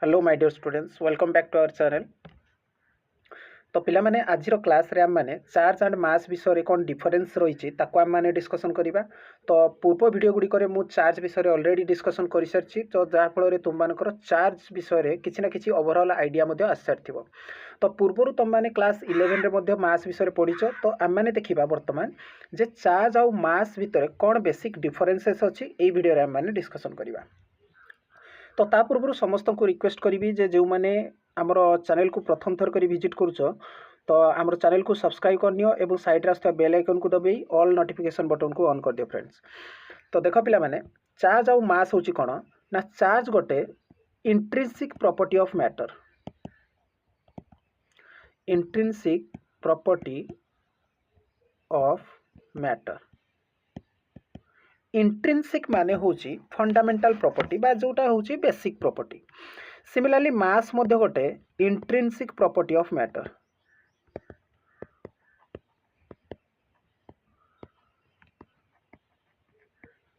Hello my dear students, welcome back to our channel. तो पिला माने आजिर क्लास रे हम माने चार्ज एंड मास विषय रे कोन डिफरेंस रही ताको हम माने डिस्कशन करिबा। तो पूर्व वीडियो गुडी करे मु चार्ज विषय रे ऑलरेडी डिस्कशन करि सरछि, तो जा फल रे तुम मानकर चार्ज विषय रे किछि ना किछि ओवरऑल आइडिया मध्ये आसरथिबो। तो पूर्वरु तुम माने क्लास 11 रे मध्ये मास विषय रे पढिछो। तो हम माने देखिबा वर्तमान जे चार्ज और मास भितर कोन बेसिक डिफरेंसेस अछि ए वीडियो रे हम माने डिस्कशन करिबा। तो ता पूर्व समस्त को रिक्वेस्ट करी जे जो मैंने आमर चैनल को प्रथम थर कर विजिट करुच तो आमर चैनल को सब्सक्राइब करनियो एवं साइड रे बेल आइकन को दबाई ऑल नोटिफिकेशन बटन को ऑन कर दियो फ्रेंड्स। तो देख पिला माने चार्ज और मास होची कोन ना, चार्ज गोटे intrinsic property of matter. Intrinsic property of matter, intrinsic माने होची फंडामेंटल प्रॉपर्टी बा जोटा होची बेसिक प्रॉपर्टी। सिमिलरली मास मध्ये गोटे इंट्रिंसिक प्रॉपर्टी ऑफ मैटर।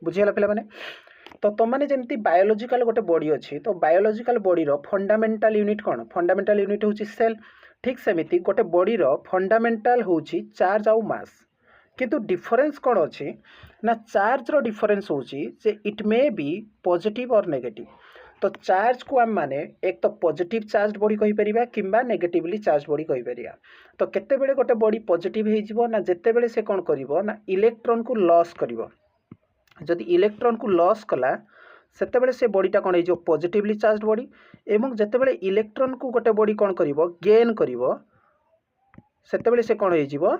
बुझियला पिला माने। तो तुम माने जेमती बायोलॉजिकल गोटे बॉडी अछि, तो बायोलॉजिकल बॉडी रो फंडामेंटल यूनिट कोन? फंडामेंटल यूनिट होची सेल। ठीक सेमिति गोटे बॉडी रो फंडामेंटल होची चार्ज और मास। किंतु डिफरेंस कौन अच्छी ना, चार्ज रो डिफरेंस होची जे इट मे बी पॉजिटिव और नेगेटिव। तो चार्ज को हम माने एक तो पॉजिटिव चार्ज बॉडी कहि परिबा किंबा नेगेटिवली चार्ज बॉडी कहि परिबा। तो केते बेले गोटे बॉडी पॉजिटिव हे जिवो ना, जेते बेले से कोन करिवो ना इलेक्ट्रॉन को लॉस करिवो। जदि इलेक्ट्रॉन को लॉस कला सेते बेले से बॉडीटा कोन हे जो पॉजिटिवली चार्ज बॉडी, एवं जेते बेले इलेक्ट्रॉन को गोटे बॉडी कोन करिवो गेन करिवो सेते बेले से कोन हे जिवो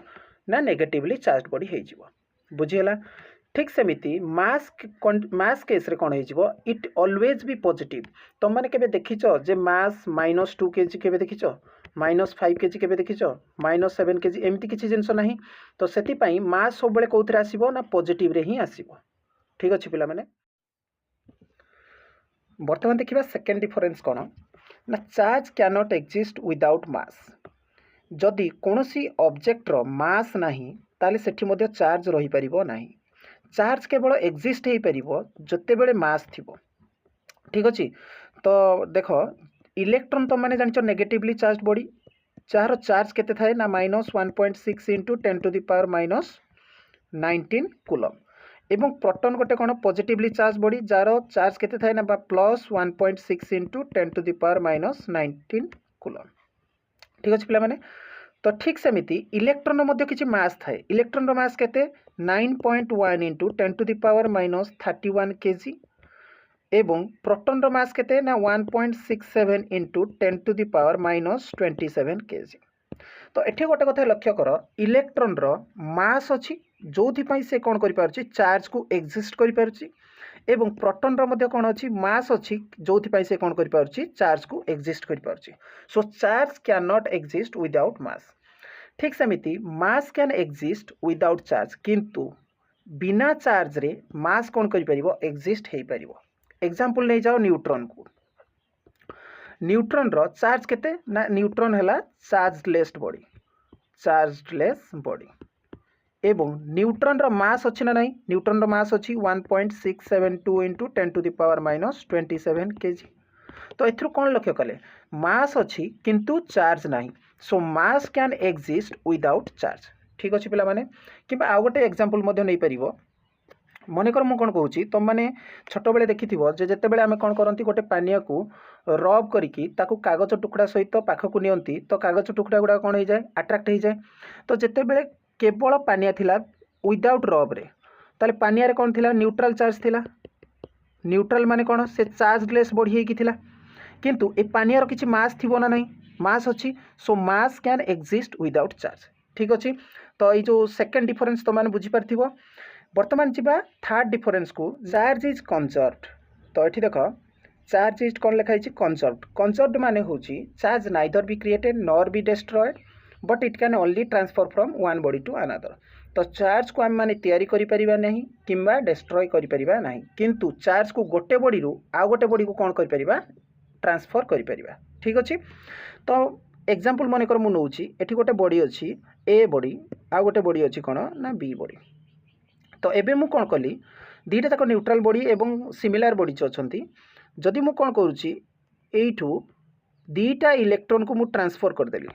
ना नेगेटिवली चार्ज बॉडी हे जिवो। बुझियला। ठीक सेमिति मास केस रे कोन हे जिवो इट ऑलवेज बी पॉजिटिव। तुम माने केबे देखिचो जे मास -2 केजी केबे देखिचो, -5 केजी केबे देखिचो, -7 केजी एमती किछि जिंस नाही। तो सेति पई मास सब बेले कोथरे आसीबो ना पॉजिटिव रे ही आसीबो। ठीक अछि पिला माने। वर्तमान देखिबा सेकंड डिफरेंस कोन ना, charge can not exist without mass. जदि कोनोसी ऑब्जेक्ट रो मास नाही ताले सेठी मध्ये चार्ज रही परिबो नाही। चार्ज केवल एग्जिस्ट हे परिबो जते बेले मास थिबो। ठीक अछि। तो देखो इलेक्ट्रॉन तो माने जानिचो नेगेटिवली चार्ज बॉडी, जार चार्ज केते थाए ना -1.6 × 10⁻⁻19 कूलम। एवं प्रोटॉन गोटे कोन पॉजिटिवली चार्ज बॉडी जार चार्ज केते थाए ना +1.6 × 10⁻⁻19 कूलम। ठीक अछि पिला माने। तो ठीक सेमिति इलेक्ट्रॉन मध्ये किछि मास थाए। इलेक्ट्रॉन रो मास केते 9.1 × 10⁻31 केजी एवं प्रोटॉन रो मास केते ना 1.67 × 10⁻27 केजी। तो एठी गोटे कथा लक्ष्य कर, इलेक्ट्रॉन रो मास अछि जोथि पई से कोन करि पारछि चार्ज को एग्जिस्ट करि पारछि, एवं प्रोटॉन रो मध्ये कोन अछि मास अछि जोथि पई से कोन करि पारछि चार्ज को एग्जिस्ट करि पारछि। So charge can not exist without mass. ठीक सेमिति mass can exist without charge, किंतु बिना चार्ज रे मास कोन करि परिबो एग्जिस्ट हे परिबो। एग्जांपल नै जाओ न्यूट्रॉन को। न्यूट्रॉन रो चार्ज केते ना, न्यूट्रॉन हला चार्जलेस बॉडी, चार्जलेस बॉडी। एवं न्यूट्रॉन रो मास अछि ना नहीं, न्यूट्रॉन रो मास अछि 1.672 × 10⁻27 केजी। तो एथरो कोन लक्ष्य कले मास अछि किंतु चार्ज नाही। So mass can exist without charge. ठीक अछि पिला माने। किबा आ गोटे एग्जांपल मध्ये नै परिबो। मनेकर मु कोन कहूची, तुम माने छोट बेले देखिथिबो जे जते बेले आमे कोन करंती गोटे पानिया को रब करिकी ताकू कागज टुकड़ा सहित पाखकु नियंती, तो कागज टुकड़ा गुडा कोन हो जाए अट्रैक्ट हो जाए। तो जते बेले केवल पानिया थिला विदाउट रब रे, ताले पानिया रे कोन थिला न्यूट्रल चार्ज थिला। न्यूट्रल माने कोन से चार्जलेस बॉडी हेकी थिला, किंतु ए पानिया रो किछि मास थिबो ना नहीं, मास अछि। So mass can exist without charge. ठीक अछि। तो ये जो सेकंड डिफरेंस तो माने बुझी पारथिबो। वर्तमान जीवा थर्ड डिफरेंस को, चार्ज इज कंजर्व्ड। तो ये देख चार्ज इज कौन लिखाई कंजर्व्ड। कंजर्व्ड माने होची charge neither be created nor be destroyed but it can only transfer from one body to another. तो चार्ज को आम माने तैयारी करि परिबा नहीं किंबा डिस्ट्रॉय करि परिबा नहीं, किंतु चार्ज को गोटे बॉडी रु आ गोटे बॉडी को कौन करि परिबा ट्रांसफर करि परिबा। ठीक अछि। तो एग्जांपल मन कर मु नउची, एठी गोटे बॉडी अछि ए बॉडी, आ गोटे बॉडी अछि कोन ना बी बॉडी। तो एबे मु कोन कली दीटा तक न्यूट्रल बॉडी एवं सिमिलर बॉडी जो अछंती, जदि मु कोन करूची एठू दीटा इलेक्ट्रॉन को मु ट्रांसफर करदेली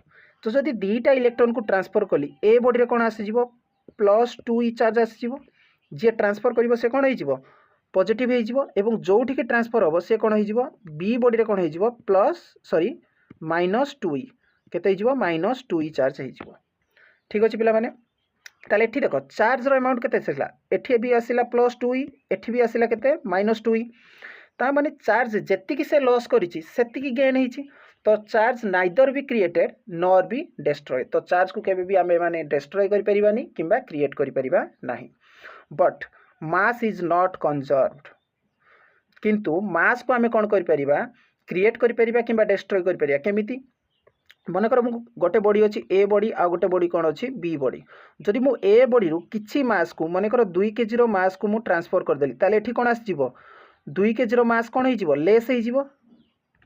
तो जदि दीटा इलेक्ट्रॉन को ट्रांसफर कली ए बॉडी रे कोन आसीजिवो +2e चार्ज आसीजिवो जे ट्रांसफर करिवो से कोन होइजिवो पॉजिटिव होइजिवो एवं जोठी के ट्रांसफर होबो से कोन होइजिवो बी बॉडी रे कोन होइजिवो -2e केते होइजिवो -2e चार्ज होइजिवो। ठीक अछि पिला माने ताले एठी देखो चार्ज रो अमाउंट केते आसिला एठी भी आसिला +2e एठी भी आसिला केते -2e ता माने चार्ज जेति कि से लॉस करिछि सेति कि गेन हिछि तो charge neither be created nor be destroy तो चार्ज को केबे भी आमे माने डिस्ट्रॉय करि परिबानी किंबा क्रिएट करि परिबा नाही but mass is not conserved किंतु मास को आमे कोन करि परिबा क्रिएट करि परिबा किंबा डिस्ट्रॉय करि परिबा केमिति मन कर मु गोटे बॉडी अछि ए बॉडी आ गोटे बॉडी कोन अछि बी बॉडी जदि मु ए बॉडी रु किछि मास को मन कर 2 केजी रो मास को मु ट्रांसफर कर देली ताले एठी कोन आसीजिवो 2 केजी रो मास कोन होइजिवो लेस होइजिवो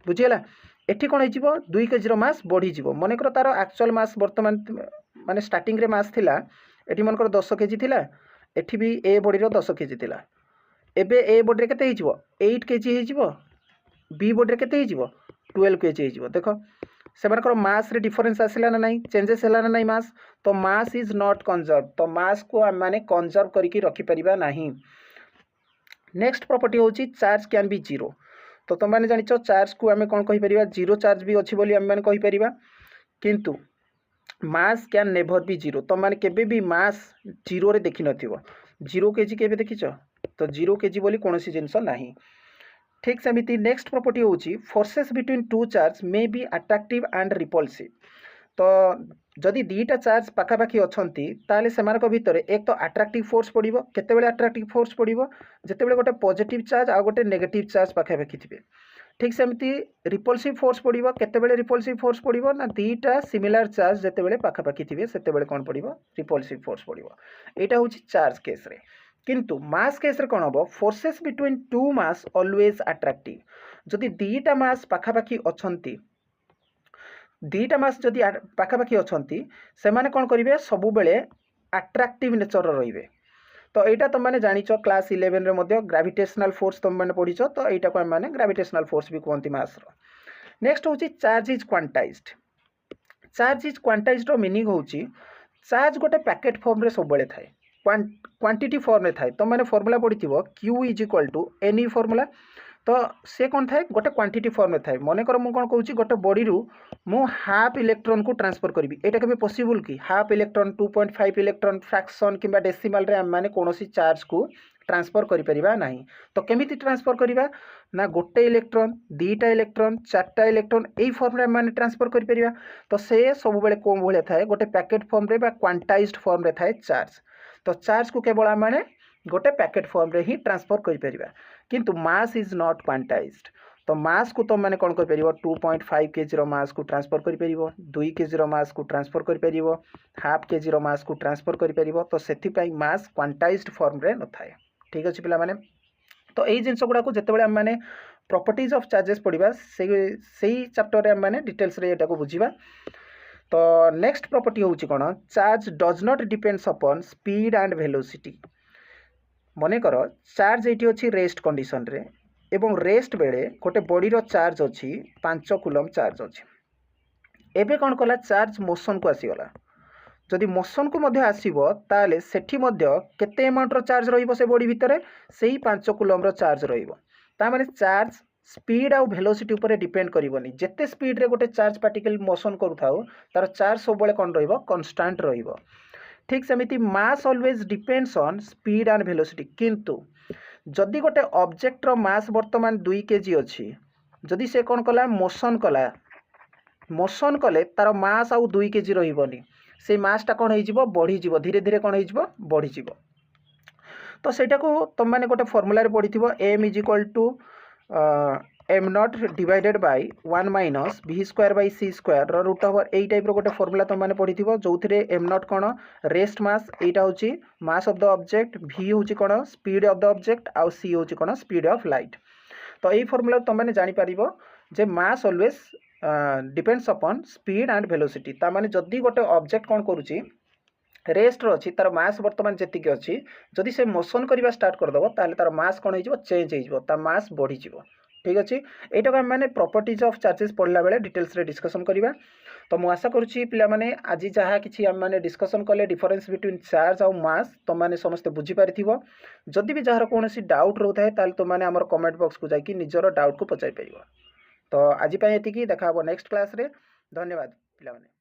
बुझियला एठी कोन होइजिवो 2 केजी रो मास बढ़ी जिवो मन कर तारो एक्चुअल मास वर्तमान माने स्टार्टिंग रे मास थिला एठी मन कर 10 केजी थिला एठी भी ए बॉडी रो 10 केजी थिला एबे ए बॉडी रे केते होइजिवो 8 केजी होइजिवो बी बॉडी रे केते होइजिवो 12 केजी होइजिवो देखो सेमानकर मास रे डिफरेंस आसिला ना नहीं चेंजेस हला ना नहीं मास तो मास इज नॉट कंजर्व तो मास को हम माने कंजर्व करिकि रखि परिबा नहीं। नेक्स्ट प्रॉपर्टी होची चार्ज कैन बी जीरो तो तुम मैंने जानिଛ चार्ज को आम कौन कहीपर जीरो चार्ज भी अच्छी बोली आम मैंने कहीपर किंतु मास कैन नेभर बी जीरो तुम मैंने केबे भी मास जीरो रे देखि नथिबो 0 केजी केबे देखिछ तो 0 केजी बोली कोनोसी जिंस नाही। ठीक सेमिति नेक्स्ट प्रॉपर्टी होची forces between to charge may be attractive and repulsive तो जदि दीटा चार्ज पाखापाखि अछंती ताले सेमानक भितरे एक तो अट्रैक्टिव फोर्स पड़िबो केतेबेले अट्रैक्टिव फोर्स पड़िबो जेतेबेले गोटे पॉजिटिव चार्ज आ गोटे नेगेटिव चार्ज पाखापाखि थिबे। ठीक सेमिति रिपल्सिव फोर्स पड़िबो केतेबेले रिपल्सिव फोर्स पड़िबो ना दीटा सिमिलर चार्ज जेतेबेले पाखापाखि थिबे सेतेबेले कोन पड़िबो रिपल्सिव फोर्स पड़िबो एटा होची चार्ज केस रे। किंतु मास केस रे कोन हबो forces between two mass always attractive जदि दीटा मास पाखापाखि अछंती दीटा मास जदि पाखापाखि अछंती से माने कोन करिवे सबु बेले अट्रैक्टिव नेचर रहिबे तो एटा तुम मैंने जानिଛ क्लास 11 रे मध्य ग्रेविटेशनल फोर्स तुम मैंने पढ़िଛ तो एटा को माने ग्रेविटेशनल फोर्स भी कहंती मास रो। नेक्स्ट होची चार्ज इज क्वांटाइज्ड रो मीनिंग होची चार्ज गोटे पैकेट फॉर्म रे सब बेले थाए क्वांटिटी फॉर्म रे थाए तो मैंने फार्मूला पढ़िथिबो q is equal to n e formula तो से कौन थाए गोटे क्वांटिटी फॉर्म में थाए मन कर मु कौन कहूँ गोटे बॉडी रु मु हाफ इलेक्ट्रॉन को ट्रांसफर करी एटा केबे पॉसिबल कि हाफ इलेक्ट्रॉन 2.5 इलेक्ट्रॉन फ्रैक्शन किंबा डेसिमल रे माने कोनोसी चार्ज को ट्रांसफर करि परिबा नाही तो केमिति ट्रांसफर करिबा ना गोटे इलेक्ट्रॉन दीटा इलेक्ट्रॉन चारटा इलेक्ट्रॉन एई फॉर्म रे माने ट्रांसफर करि परिबा तो से सब बेले कोम भले थाए गोटे पैकेट फॉर्म रे बा क्वांटाइज्ड फॉर्म रे थाए चार्ज तो चार्ज को केवल माने गोटे पैकेट फॉर्म रे ही ट्रांसफर करि परिबा किंतु मास इज नॉट क्वांटाइज्ड तो मास को तुम मैंने कौन कर 2.5 केजी रो मास को ट्रांसफर कर 2 केजी रो मास को ट्रांसफर कर हाफ केजी रो मास को ट्रांसफर कर तो से मास क्वांटाइज्ड फॉर्म रे न थाए। ठीक अच्छे पिला माने तो यही जिनस गुड़ा को जिते आम मैंने प्रॉपर्टीज ऑफ चार्जेस पढ़ा से चैप्टर रे आम मैंने डिटेल्स रे एटा को बुझिबा। तो नेक्स्ट प्रॉपर्टी होची कोन charge does not depends upon speed and velocity मने कर चार्ज एटी अच्छी रेस्ट कंडीशन रे एवं रेस्ट बेले गोटे बॉडी रो चार्ज अच्छी 5 कूलम चार्ज अच्छी एबे कौन कला चार्ज मोशन को आसीगला जदि मोशन को मध्य आसीबो ताले सेठी मध्य केते अमाउंट रो चार्ज रहिबो से बॉडी भितरे सेही 5 कूलम रो चार्ज रहिबो ता माने चार्ज स्पीड आउ वेलोसिटी ऊपर डिपेंड करिवोनी जेते स्पीड रे गोटे चार्ज पार्टिकल मोशन करूथाउ तार चार्ज सब बेले कोन रहिबो कांस्टेंट रहिबो। ठीक सेमिति mass always depends on speed and velocity किंतु जदि गोटे ऑब्जेक्ट रो मास वर्तमान 2 केजी अच्छी जदि से कौन कला मोशन कले तार मास आउ 2 केजी रहिबोनी से मासटा कौन हो बढ़ी धीरे धीरे कौन हो बढ़ी तो सेटा को तुम मैंने गोटे फॉर्मूला रे पढ़िथिबो m is equal to m not divided by 1 minus v square by c square रो रूट ओवर एई टाइप रो गोटे फॉर्मूला तुम मैंने पढ़िथिबो जोथिरे m नॉट कोन रेस्ट मास एटा होची mass of the object v होची कोन स्पीड ऑफ द ऑब्जेक्ट आउ c होची कोन स्पीड ऑफ लाइट तो एई फॉर्मूला तुम मैंने जानि परिबो जे mass always depends upon speed and velocity ता माने जदी गोटे ऑब्जेक्ट कोन करूची रेस्ट रो अछि तार मास वर्तमान जेतिक अछि जदि से मोशन करिवा स्टार्ट कर दबो ताले तार मास कोन हो चेंज हो ता मास बढ़ी जिवो ठीक अच्छे यहीटा को आम मैंने प्रॉपर्टीज ऑफ चार्जेस पढ़ला बेले डिटेल्स रे डिस्कशन करवा तो मुझे आशा करुँची पिलाने आज जहाँ कि आम मैंने डिस्कशन कले डिफरेन्स बिटवीन चार्ज आउ मास तुम मैंने समस्ते बुझीपारी जदि भी जार कौन डाउट रोए ताल तुम मैंने आम कमेंट बॉक्स को जाकि निजर डाउट को पचारि पार तो आज ये देखा नेक्स्ट क्लास रे धन्यवाद पिलाने।